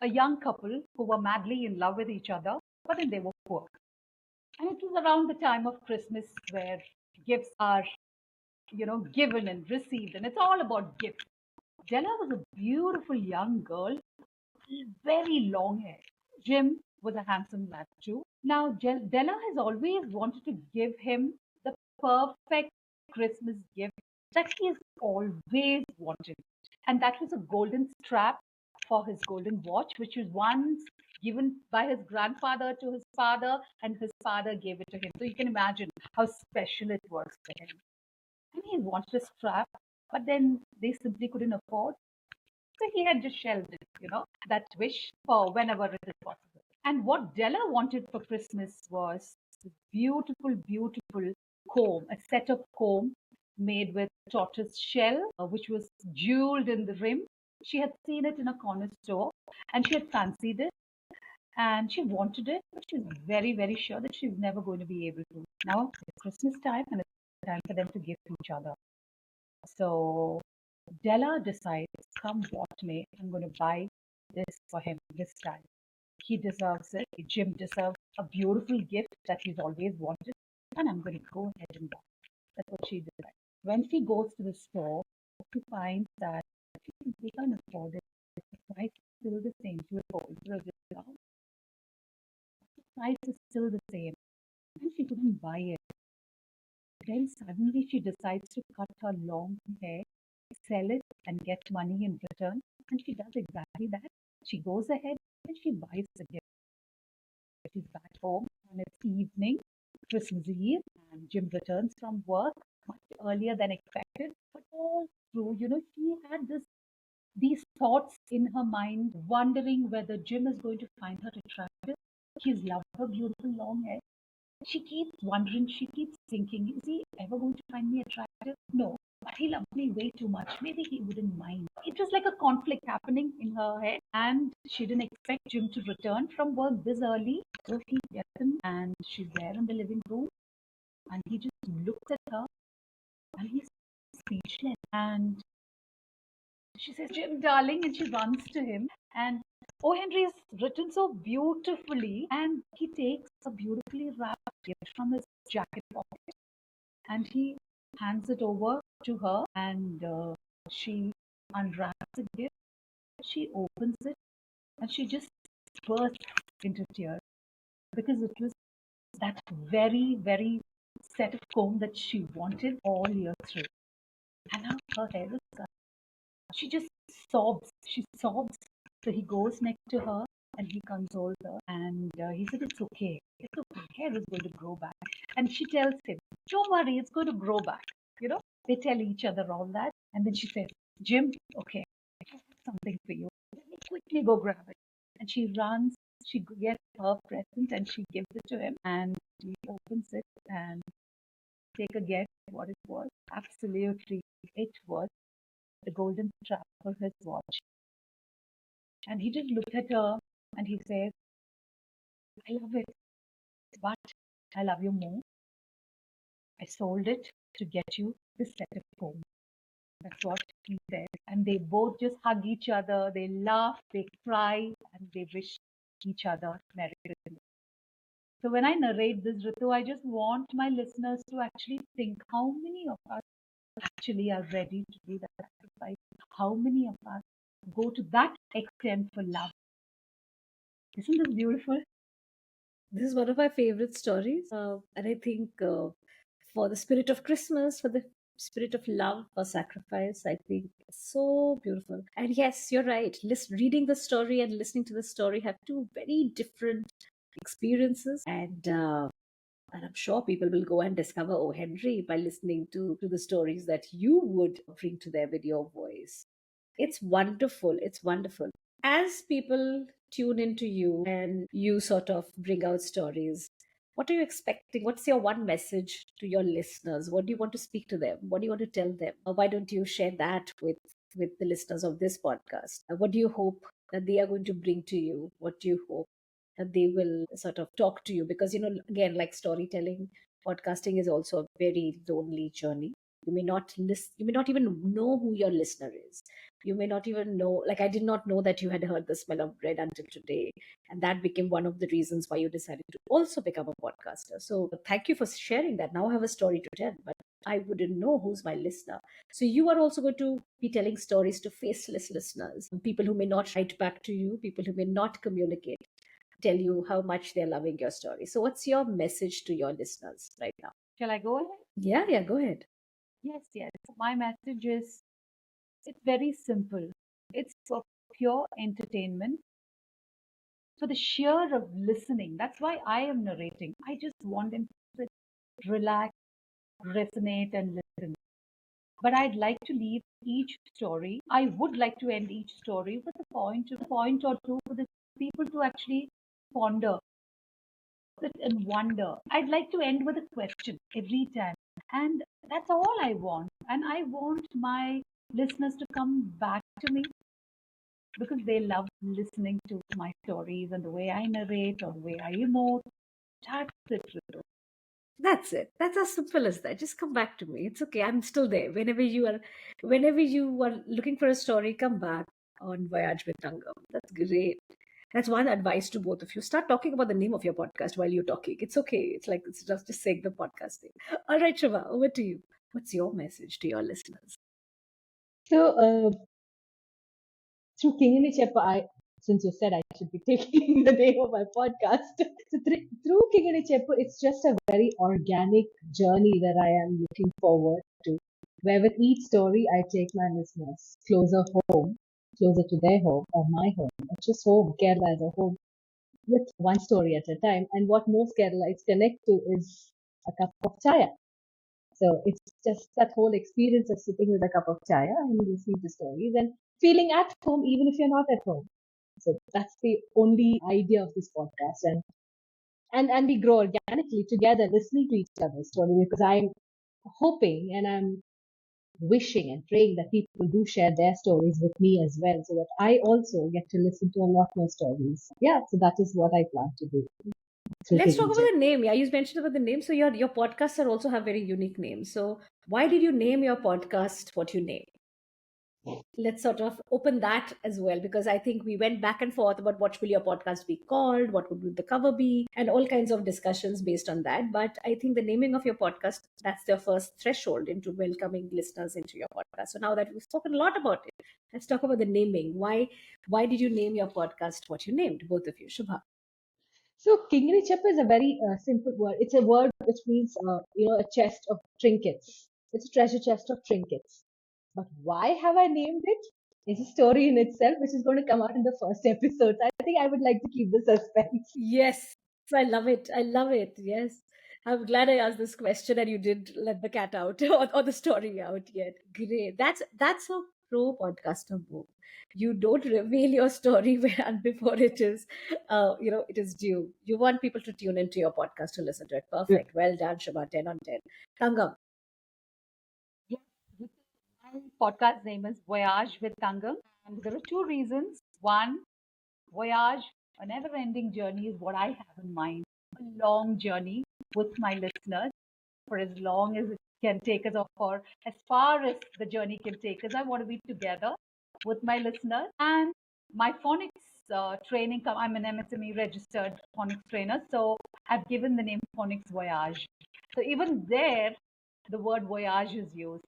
a young couple who were madly in love with each other, but then they were poor. And it was around the time of Christmas where gifts are, given and received, and it's all about gifts. Della was a beautiful young girl, very long hair. Jim was a handsome lad too. Now, Della has always wanted to give him the perfect Christmas gift that he has always wanted. And that was a golden strap for his golden watch, which was once given by his grandfather to his father, and his father gave it to him. So you can imagine how special it was for him. And he wanted a strap, but then they simply couldn't afford. So he had just shelved it, that wish for whenever it is possible. And what Della wanted for Christmas was this beautiful, beautiful comb, a set of comb made with tortoise shell, which was jeweled in the rim. She had seen it in a corner store and she had fancied it and she wanted it, but she was very, very sure that she was never going to be able to. Now it's Christmas time and it's time for them to give to each other. So Della decides, come what may, I'm going to buy this for him this time. He deserves it. Jim deserves a beautiful gift that he's always wanted, and I'm going to go ahead and buy it. That's what she decides. When she goes to the store, she finds that they can't afford it. The price is still the same. She was told the discount. The price is still the same, and she couldn't buy it. Then suddenly she decides to cut her long hair, sell it, and get money in return. And she does exactly that. She goes ahead and she buys the gift. She's back home and it's evening, Christmas Eve, and Jim returns from work much earlier than expected. But all through, she had these thoughts in her mind, wondering whether Jim is going to find her attractive. He's loved her beautiful long hair. She keeps wondering, she keeps thinking, is he ever going to find me attractive? No, but he loves me way too much. Maybe he wouldn't mind. It was like a conflict happening in her head, and she didn't expect Jim to return from work this early. So he gets him, and she's there in the living room, and he just looks at her, and he's speechless. And she says, Jim, darling, and she runs to him. And O. Henry is written so beautifully, and he takes a beautifully wrapped gift from his jacket pocket and he hands it over to her, and she unwraps the gift. She opens it, and she just bursts into tears because it was that very, very set of comb that she wanted all year through. And now her hair is gone. She just sobs. She sobs. So he goes next to her and he consoles her. And he said, it's okay. It's okay. Hair is going to grow back. And she tells him, don't worry, it's going to grow back. They tell each other all that. And then she says, Jim, okay, I have something for you. Let me quickly go grab it. And she runs. She gets her present and she gives it to him. And he opens it and take a guess what it was. Absolutely, it was the golden strap for his watch. And he just looked at her and he says, I love it, but I love you more. I sold it to get you this set of comb. That's what he said. And they both just hug each other, they laugh, they cry, and they wish each other Merry Christmas. So when I narrate this, Ritu, I just want my listeners to actually think how many of us actually are ready to do that sacrifice. How many of us go to that extent for love? Isn't this beautiful? This is one of my favorite stories. And I think for the spirit of Christmas, for the spirit of love, for sacrifice, I think it's so beautiful. And yes, you're right. Reading the story and listening to the story have two very different experiences. And I'm sure people will go and discover O. Henry by listening to the stories that you would bring to them with your voice. It's wonderful. It's wonderful. As people tune into you and you sort of bring out stories, what are you expecting? What's your one message to your listeners? What do you want to speak to them? What do you want to tell them? Why don't you share that with the listeners of this podcast? What do you hope that they are going to bring to you? What do you hope that they will sort of talk to you? Because, again, like storytelling, podcasting is also a very lonely journey. You may not listen, you may not even know who your listener is. You may not even know, like, I did not know that you had heard the smell of bread until today. And that became one of the reasons why you decided to also become a podcaster. So thank you for sharing that. Now I have a story to tell, but I wouldn't know who's my listener. So you are also going to be telling stories to faceless listeners, people who may not write back to you, people who may not communicate, tell you how much they're loving your story. So what's your message to your listeners right now? Shall I go ahead? Yeah, go ahead. Yes. My message is it's very simple. It's for pure entertainment, for the sheer of listening. That's why I am narrating. I just want them to relax, resonate, and listen. But I'd like to leave each story. I would like to end each story with a point or two for the people to actually ponder, sit and wonder. I'd like to end with a question every time. And that's all I want. And I want my listeners to come back to me because they love listening to my stories and the way I narrate or the way I emote. That's it, Ritu. That's it. That's as simple as that. Just come back to me. It's okay. I'm still there. Whenever you are looking for a story, come back on Voyage with Thankam. That's great. That's one advice to both of you. Start talking about the name of your podcast while you're talking. It's okay. It's like it's just saying the podcast name. All right, Shubha, over to you. What's your message to your listeners? So, through Kinkini Cheppu, since you said I should be taking the name of my podcast, so through Kinkini Cheppu, it's just a very organic journey that I am looking forward to, where with each story I take my listeners closer home, closer to their home or my home, or just home, Kerala as a home, with one story at a time. And what most Keralites connect to is a cup of chaya. So it's just that whole experience of sitting with a cup of chaya and listening to stories and feeling at home even if you're not at home. So that's the only idea of this podcast. And we grow organically together listening to each other's story, because I'm hoping and I'm wishing and praying that people do share their stories with me as well, so that I also get to listen to a lot more stories. Yeah, so that is what I plan to do through Let's talk Kingdom. about the name. Yeah, you mentioned about the name. So your podcasts are also have very unique names. So why did you name your podcast what you named? Let's sort of open that as well, because I think we went back and forth about what will your podcast be called, what would the cover be, and all kinds of discussions based on that. But I think the naming of your podcast, that's the first threshold into welcoming listeners into your podcast. So now that we've spoken a lot about it, let's talk about the naming. Why did you name your podcast what you named, both of you? Shubha. So Kinkini Cheppu is a very simple word. It's a word which means, a chest of trinkets. It's a treasure chest of trinkets. But why have I named it? It's a story in itself, which is going to come out in the first episode. I think I would like to keep the suspense. Yes, I love it. I love it. Yes. I'm glad I asked this question and you did let the cat out or the story out yet. Great. That's a pro podcaster move. You don't reveal your story and before it is due. You want people to tune into your podcast to listen to it. Perfect. Well done, Shubha. 10 on 10. Tangam. Yes, my podcast name is Voyage with Thankam, and there are two reasons. One, voyage, a never ending journey is what I have in mind. A long journey with my listeners for as long as it can take us, or for as far as the journey can take us. I want to be together with my listeners. And my phonics training, I'm an MSME registered phonics trainer, so I've given the name Phonics Voyage. So even there, the word voyage is used.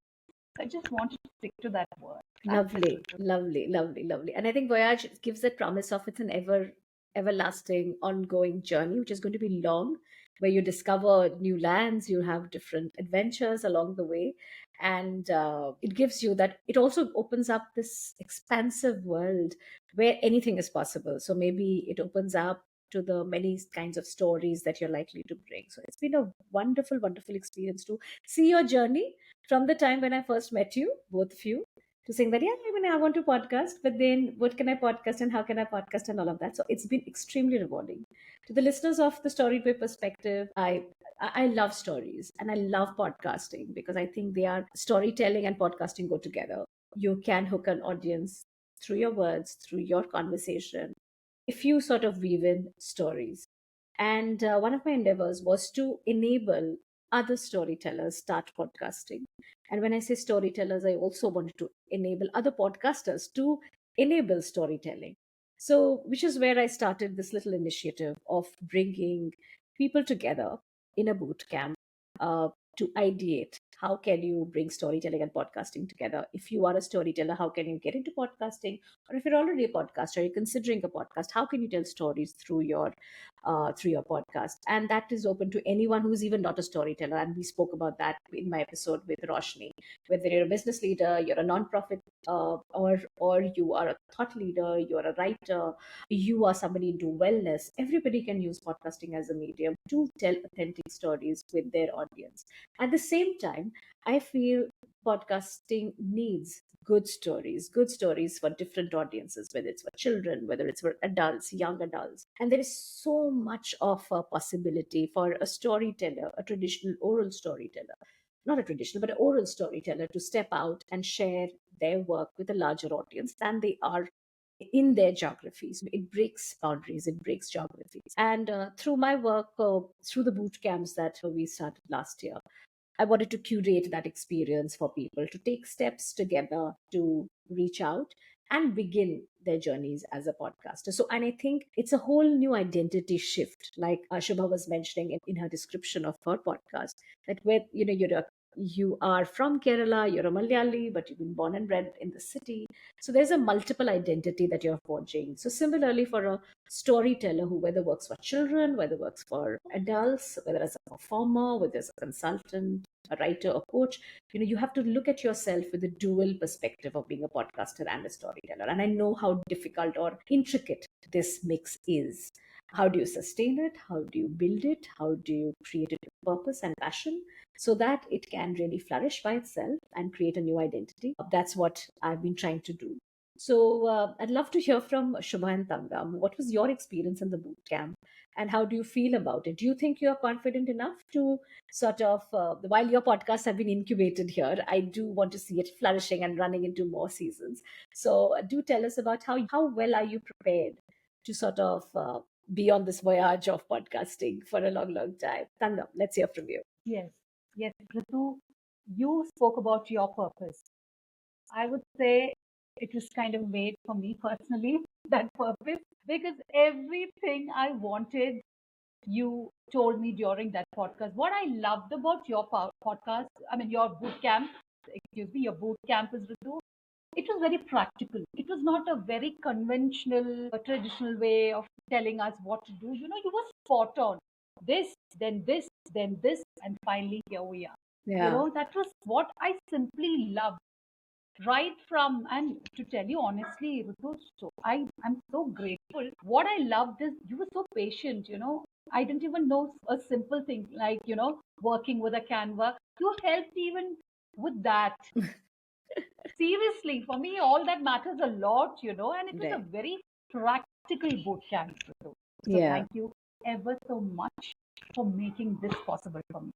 I just wanted to stick to that word. That's Lovely, it. lovely, lovely, lovely. And I think Voyage gives that promise of it's an everlasting, ongoing journey, which is going to be long, where you discover new lands, you have different adventures along the way. And it gives you that, it also opens up this expansive world where anything is possible. So maybe it opens up to the many kinds of stories that you're likely to bring. So it's been a wonderful, wonderful experience to see your journey from the time when I first met you, both of you, to saying that, yeah, I mean, I want to podcast, but then what can I podcast and how can I podcast and all of that. So it's been extremely rewarding. To the listeners of the Storied Way Perspective, I love stories and I love podcasting because I think they are storytelling and podcasting go together. You can hook an audience through your words, through your conversation, if you sort of weave in stories. And one of my endeavors was to enable other storytellers start podcasting. And when I say storytellers, I also wanted to enable other podcasters to enable storytelling. So, which is where I started this little initiative of bringing people together in a boot camp uh, to ideate how can you bring storytelling and podcasting together. If you are a storyteller, how can you get into podcasting? Or if you're already a podcaster, you're considering a podcast, how can you tell stories through your podcast? And that is open to anyone who's even not a storyteller. And we spoke about that in my episode with Roshni. Whether you're a business leader, you're a nonprofit, or you are a thought leader, you are a writer, you are somebody into wellness, everybody can use podcasting as a medium to tell authentic stories with their audience. At the same time, I feel podcasting needs good stories for different audiences, whether it's for children, whether it's for adults, young adults. And there is so much of a possibility for a storyteller, a traditional oral storyteller, not a traditional, but an oral storyteller, to step out and share their work with a larger audience than they are in their geographies. It breaks boundaries, it breaks geographies. And through my work, through the boot camps that we started last year, I wanted to curate that experience for people to take steps together to reach out and begin their journeys as a podcaster. So, and I think it's a whole new identity shift, like Shubha was mentioning in her description of her podcast, that where you are from Kerala, you're a Malayali, but you've been born and bred in the city. So there's a multiple identity that you're forging. So similarly, for a storyteller who whether works for children, whether works for adults, whether as a performer, whether as a consultant, a writer, a coach, you have to look at yourself with a dual perspective of being a podcaster and a storyteller. And I know how difficult or intricate this mix is. How do you sustain it? How do you build it? How do you create it with purpose and passion so that it can really flourish by itself and create a new identity? That's what I've been trying to do. So I'd love to hear from Shubha and Thankam. What was your experience in the boot camp, and how do you feel about it? Do you think you're confident enough to sort of, while your podcasts have been incubated here, I do want to see it flourishing and running into more seasons. So do tell us about how well are you prepared to sort of be on this voyage of podcasting for a long, long time. Thankam, let's hear from you. Yes, yes, Ritu, you spoke about your purpose. I would say it was kind of made for me personally, that purpose, because everything I wanted, you told me during that podcast. What I loved about your podcast, I mean, your boot camp, excuse me, your boot camp is Ritu, it was very practical. It was not a very conventional, traditional way of telling us what to do. You were spot on. This, then this, and finally here we are. Yeah. That was what I simply loved. Right from, and to tell you honestly, Ritu, I'm so grateful. What I loved is you were so patient. I didn't even know a simple thing like, working with a Canva. You helped even with that. Seriously, for me, all that matters a lot, and it was a Right. very practical boot camp. So Yeah. thank you ever so much for making this possible for me.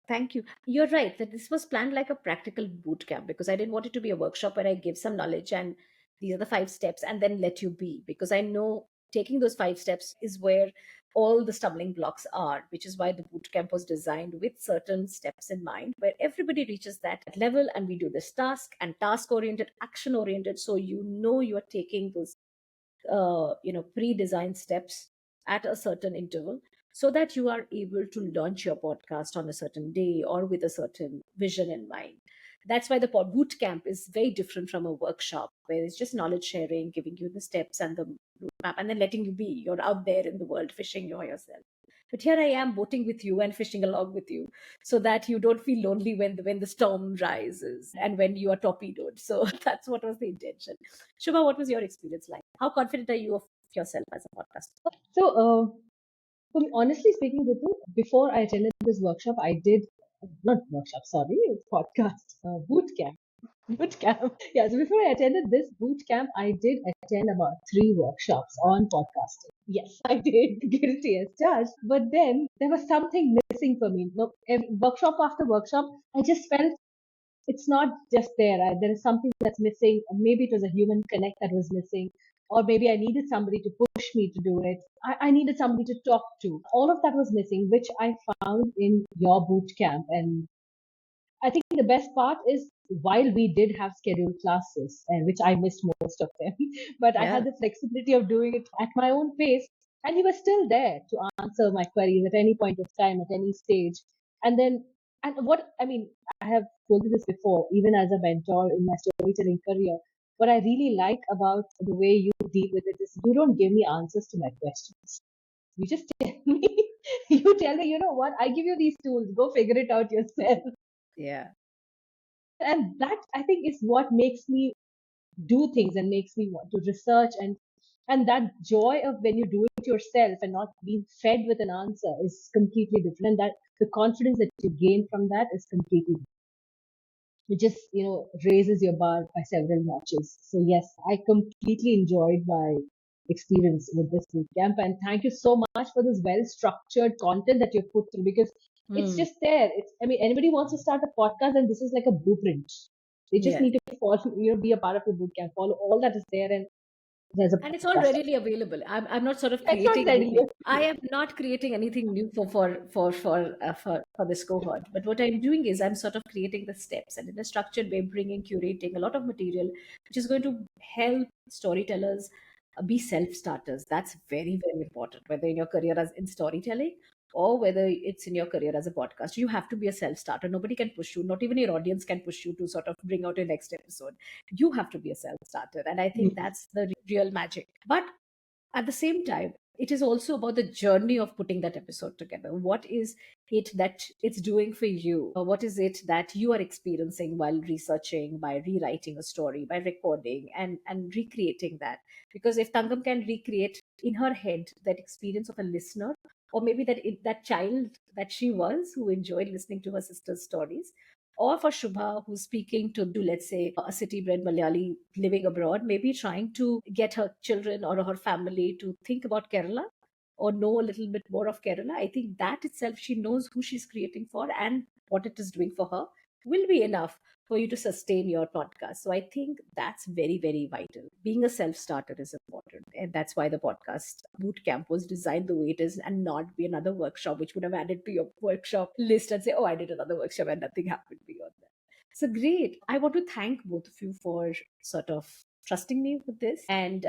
Thank you. You're right that this was planned like a practical boot camp, because I didn't want it to be a workshop where I give some knowledge and these are the 5 steps and then let you be. Because I know taking those 5 steps is where all the stumbling blocks are, which is why the boot camp was designed with certain steps in mind, where everybody reaches that level and we do this task oriented, action oriented. So you are taking those pre-designed steps at a certain interval so that you are able to launch your podcast on a certain day or with a certain vision in mind. That's why the boot camp is very different from a workshop where it's just knowledge sharing, giving you the steps and the roadmap, and then letting you be. You're out there in the world fishing yourself. But here I am boating with you and fishing along with you, so that you don't feel lonely when the storm rises and when you are torpedoed. So that's what was the intention. Shubha, what was your experience like? How confident are you of yourself as a podcaster? So, for me, honestly speaking, Ritu, before I attended this workshop, I did not workshop, sorry, podcast boot camp. Boot camp. Yeah, so before I attended this boot camp, I did attend about 3 workshops on podcasting. Yes, I did. Guilty as charged. But then there was something missing for me. No, workshop after workshop, I just felt it's not just there. There is something that's missing. Maybe it was a human connect that was missing, or maybe I needed somebody to push me to do it. I needed somebody to talk to. All of that was missing, which I found in your boot camp. And I think the best part is while we did have scheduled classes, and which I missed most of them, but I had Yeah. the flexibility of doing it at my own pace, and he was still there to answer my queries at any point of time, at any stage. And then, and what I mean, I have told you this before, even as a mentor in my storytelling career. What I really like about the way you deal with it is you don't give me answers to my questions. You just tell me, you tell me, you know what, I give you these tools, go figure it out yourself. Yeah. And that I think is what makes me do things and makes me want to research, and that joy of when you do it yourself and not being fed with an answer is completely different. And that the confidence that you gain from that is completely, it just raises your bar by several notches. So yes, I completely enjoyed my experience with this boot camp, and thank you so much for this well structured content that you've put through, because it's Mm. just there. It's, I mean, anybody wants to start a podcast, and this is like a blueprint. They just Yes. need to follow, be a part of the boot camp, follow all that is there, and there's a And it's all podcast. readily available. I'm not sort of It's not creating ready anything. I am not creating anything new for this cohort. But what I'm doing is I'm sort of creating the steps and in a structured way, bringing, curating a lot of material, which is going to help storytellers be self starters. That's very very important. Whether in your career as in storytelling or whether it's in your career as a podcast, you have to be a self starter. Nobody can push you. Not even your audience can push you to sort of bring out your next episode. You have to be a self starter, and I think that's the real magic. But at the same time, it is also about the journey of putting that episode together. What is it that it's doing for you? Or what is it that you are experiencing while researching, by rewriting a story, by recording and recreating that? Because if Thankam can recreate in her head that experience of a listener, or maybe that child that she was who enjoyed listening to her sister's stories, or for Shubha, who's speaking to, let's say, a city bred Malayali living abroad, maybe trying to get her children or her family to think about Kerala or know a little bit more of Kerala. I think that itself, she knows who she's creating for and what it is doing for her, will be enough for you to sustain your podcast. So I think that's very, very vital. Being a self starter is important. And that's why the podcast bootcamp was designed the way it is and not be another workshop, which would have added to your workshop list and say, oh, I did another workshop and nothing happened beyond that. So great. I want to thank both of you for sort of trusting me with this and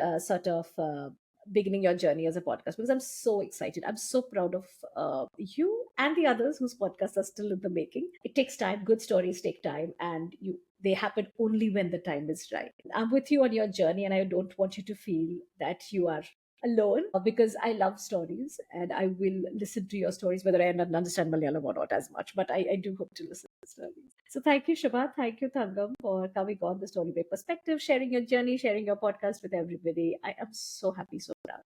beginning your journey as a podcast, because I'm so excited. I'm so proud of you and the others whose podcasts are still in the making. It takes time. Good stories take time, and they happen only when the time is right. I'm with you on your journey, and I don't want you to feel that you are alone, because I love stories and I will listen to your stories, whether I don't understand Malayalam or not as much, but I do hope to listen to stories. So thank you, Shubha. Thank you, Thangam, for coming on the Story Way Perspective, sharing your journey, sharing your podcast with everybody. I am so happy, so proud.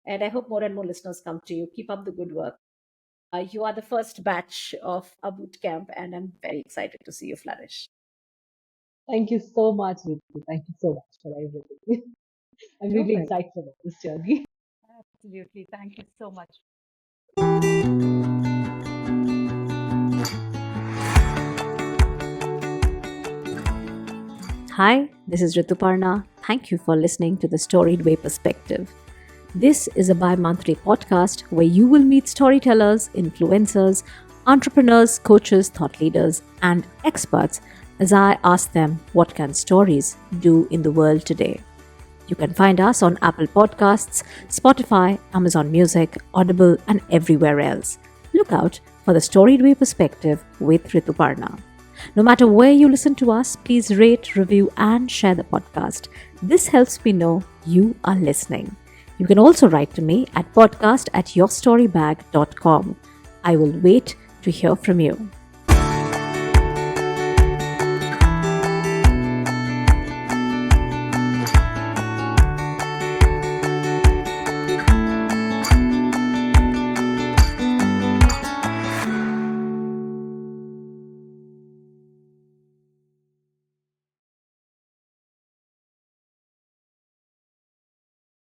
And I hope more and more listeners come to you. Keep up the good work. You are the first batch of a boot camp, and I'm very excited to see you flourish. Thank you so much, Ritu. Thank you so much for everything. I'm You're really welcome. excited about this journey. Absolutely. Thank you so much. Hi, this is Rituparna. Thank you for listening to the Storied Way Perspective. This is a bi monthly podcast where you will meet storytellers, influencers, entrepreneurs, coaches, thought leaders, and experts as I ask them what can stories do in the world today. You can find us on Apple Podcasts, Spotify, Amazon Music, Audible, and everywhere else. Look out for the Storied Way Perspective with Rituparna. No matter where you listen to us, please rate, review, and share the podcast. This helps me know you are listening. You can also write to me at podcast@yourstorybag.com. I will wait to hear from you.